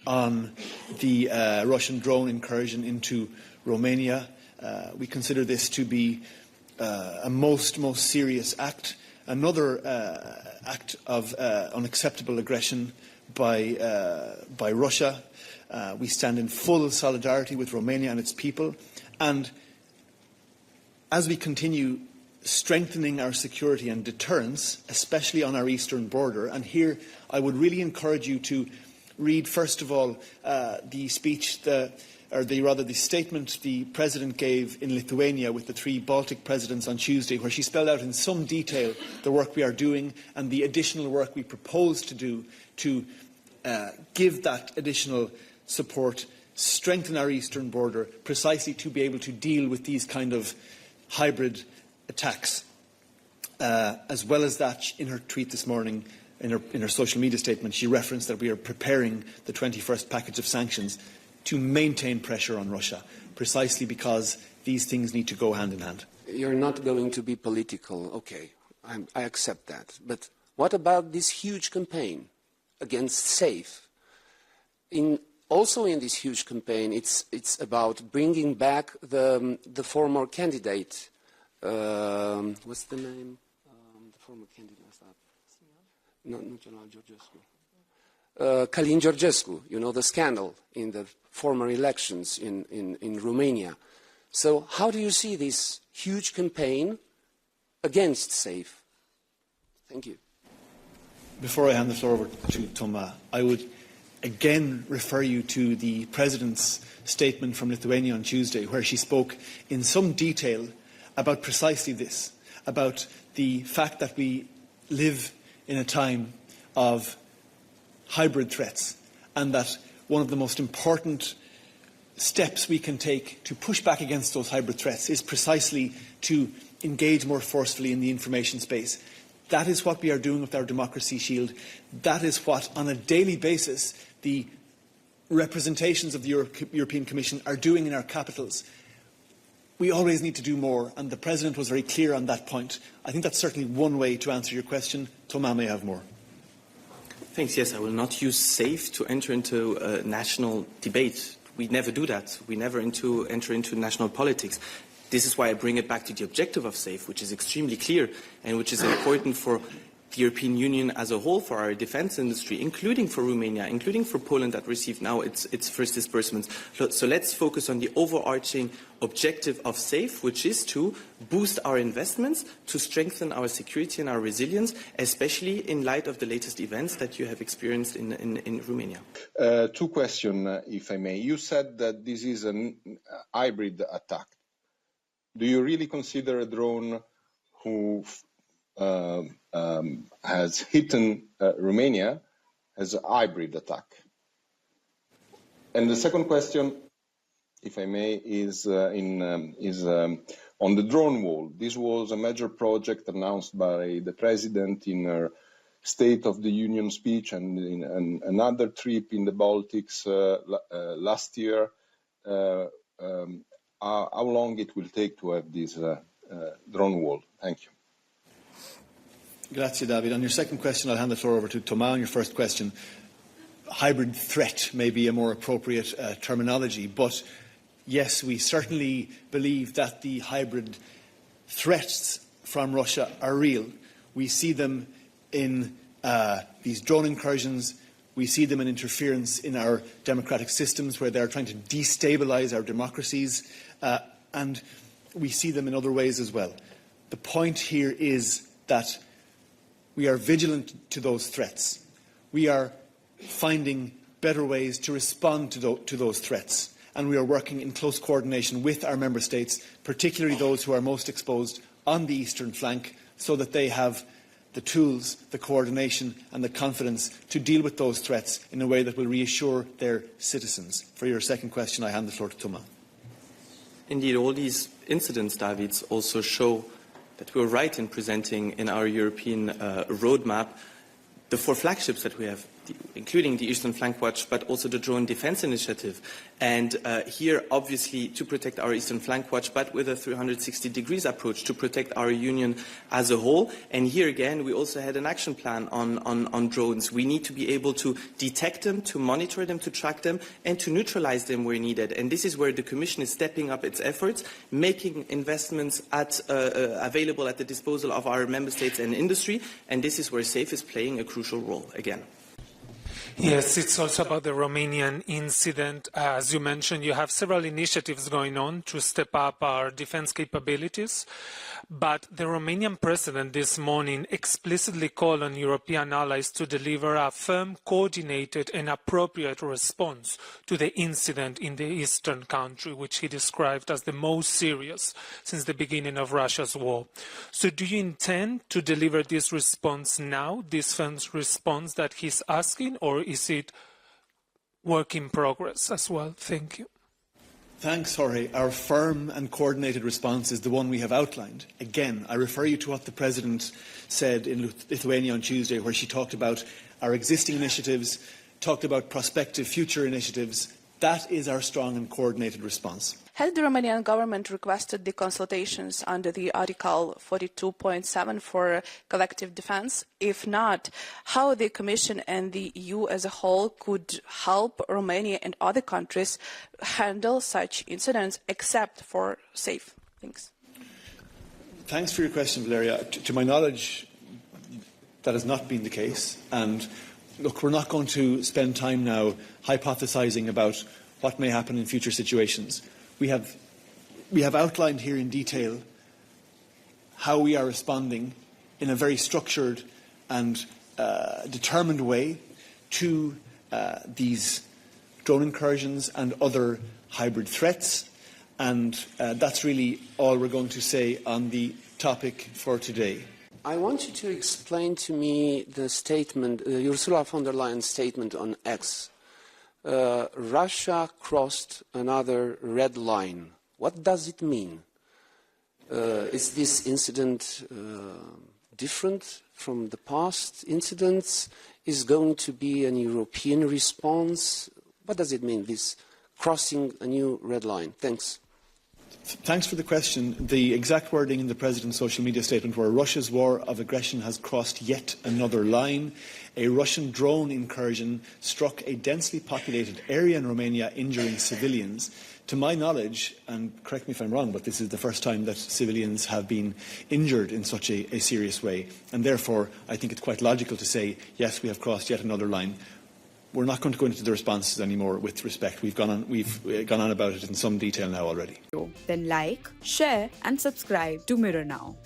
on the Russian drone incursion into Romania. We consider this to be a most serious act, another act of unacceptable aggression by Russia. We stand in full solidarity with Romania and its people, and as we continue strengthening our security and deterrence, especially on our eastern border, and here I would really encourage you to read, first of all, the speech, the statement the President gave in Lithuania with the 3 Baltic presidents on Tuesday, where she spelled out in some detail the work we are doing and the additional work we propose to do to give that additional support, strengthen our eastern border, precisely to be able to deal with these kind of hybrid attacks. As well as that, in her tweet this morning, in her social media statement, she referenced that we are preparing the 21st package of sanctions to maintain pressure on Russia, precisely because these things need to go hand in hand. You're not going to be political, okay, I accept that. But what about this huge campaign against SAFE? Also in this huge campaign, it's about bringing back the former candidate. What's the name? The former candidate. Not Georgescu. Călin Georgescu, you know, the scandal in the former elections in Romania. So how do you see this huge campaign against SAFE? Thank you. Before I hand the floor over to Thomas, I would again refer you to the President's statement from Lithuania on Tuesday, where she spoke in some detail about precisely this, about the fact that we live in a time of hybrid threats, and that one of the most important steps we can take to push back against those hybrid threats is precisely to engage more forcefully in the information space. That is what we are doing with our Democracy Shield. That is what, on a daily basis, the representations of the European Commission are doing in our capitals. We always need to do more, and the President was very clear on that point. I think that's certainly one way to answer your question. Thomas may have more. Thanks. Yes, I will not use SAFE to enter into a national debate. We never do that. We never enter into national politics. This is why I bring it back to the objective of SAFE, which is extremely clear and which is important for the European Union as a whole, for our defence industry, including for Romania, including for Poland that received now its first disbursements. So let's focus on the overarching objective of SAFE, which is to boost our investments, to strengthen our security and our resilience, especially in light of the latest events that you have experienced in Romania. 2 questions, if I may. You said that this is a hybrid attack. Do you really consider a drone who has hit Romania as a hybrid attack? And the second question, if I may, is on the drone wall. This was a major project announced by the President in her State of the Union speech and in another trip in the Baltics last year. How long it will take to have this drone wall? Thank you. Grazie, David. On your second question, I'll hand the floor over to Thomas. On your first question, hybrid threat may be a more appropriate terminology, but yes, we certainly believe that the hybrid threats from Russia are real. We see them in these drone incursions. We see them in interference in our democratic systems, where they are trying to destabilise our democracies, and we see them in other ways as well. The point here is that we are vigilant to those threats. We are finding better ways to respond to those threats, and we are working in close coordination with our member states, particularly those who are most exposed on the eastern flank, so that they have the tools, the coordination and the confidence to deal with those threats in a way that will reassure their citizens. For your second question, I hand the floor to Thomas. Indeed, all these incidents, David, also show that we were right in presenting in our European roadmap the 4 flagships that we have: including the Eastern Flank Watch, but also the Drone Defense Initiative. And here, obviously, to protect our Eastern Flank Watch, but with a 360 degrees approach to protect our union as a whole. And here again, we also had an action plan on drones. We need to be able to detect them, to monitor them, to track them, and to neutralize them where needed. And this is where the Commission is stepping up its efforts, making investments available at the disposal of our member states and industry. And this is where SAFE is playing a crucial role again. Yes, it's also about the Romanian incident. As you mentioned, you have several initiatives going on to step up our defense capabilities. But the Romanian president this morning explicitly called on European allies to deliver a firm, coordinated and appropriate response to the incident in the eastern country, which he described as the most serious since the beginning of Russia's war. So do you intend to deliver this response now, this firm response that he's asking, or is it work in progress as well? Thank you. Thanks, Jorge. Our firm and coordinated response is the one we have outlined. Again, I refer you to what the President said in Lithuania on Tuesday, where she talked about our existing initiatives, talked about prospective future initiatives. That is our strong and coordinated response. Has the Romanian government requested the consultations under the Article 42.7 for collective defence? If not, how the Commission and the EU as a whole could help Romania and other countries handle such incidents, except for SAFE? Thanks. Thanks for your question, Valeria. To my knowledge, that has not been the case. And look, we're not going to spend time now hypothesising about what may happen in future situations. We have outlined here in detail how we are responding in a very structured and determined way to these drone incursions and other hybrid threats. And that's really all we're going to say on the topic for today. I want you to explain to me the statement, Ursula von der Leyen's statement on X. Russia crossed another red line. What does it mean? Is this incident different from the past incidents? Is going to be an European response? What does it mean, this crossing a new red line? Thanks. Thanks for the question. The exact wording in the President's social media statement were Russia's war of aggression has crossed yet another line. A Russian drone incursion struck a densely populated area in Romania, injuring civilians. To my knowledge, and correct me if I'm wrong, but this is the first time that civilians have been injured in such a serious way. And therefore, I think it's quite logical to say, yes, we have crossed yet another line. We're not going to go into the responses anymore with respect. We've gone on about it in some detail now already. Then like, share and subscribe to Mirror Now.